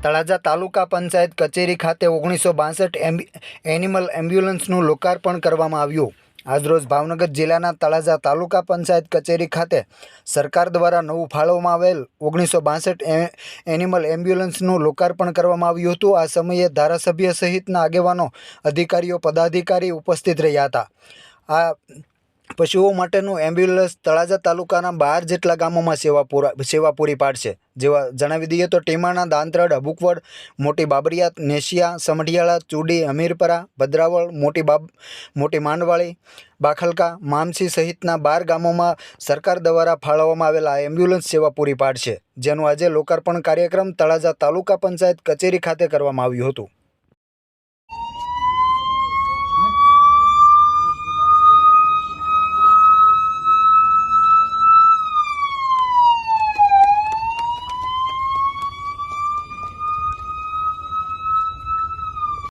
તળાજા તાલુકા પંચાયત કચેરી ખાતે 1962 એનિમલ એમ્બ્યુલન્સનું લોકાર્પણ કરવામાં આવ્યું। આજરોજ ભાવનગર જિલ્લાના તળાજા તાલુકા પંચાયત કચેરી ખાતે સરકાર દ્વારા નવું ફાળવવામાં આવેલ 1962 એનિમલ એમ્બ્યુલન્સનું લોકાર્પણ કરવામાં આવ્યું હતું। આ સમયે ધારાસભ્ય સહિતના આગેવાનો, અધિકારીઓ, પદાધિકારી ઉપસ્થિત રહ્યા હતા। આ પશુઓ માટેનું એમ્બ્યુલન્સ તળાજા તાલુકાના 12 જેટલા ગામોમાં સેવા પૂરી પાડશે। જેવા જણાવી દઈએ તો ટીમાણા, દાંતરડ, હબુકવડ, મોટી બાબરિયાત, નેશિયા, સમઢિયાળા, ચૂડી, હમીરપરા, ભદ્રાવળ, મોટી માંડવાળી, બાખલકા, મામસી સહિતના 12 ગામોમાં સરકાર દ્વારા ફાળવવામાં આવેલા એમ્બ્યુલન્સ સેવા પૂરી પાડશે, જેનું આજે લોકાર્પણ કાર્યક્રમ તળાજા તાલુકા પંચાયત કચેરી ખાતે કરવામાં આવ્યું હતું।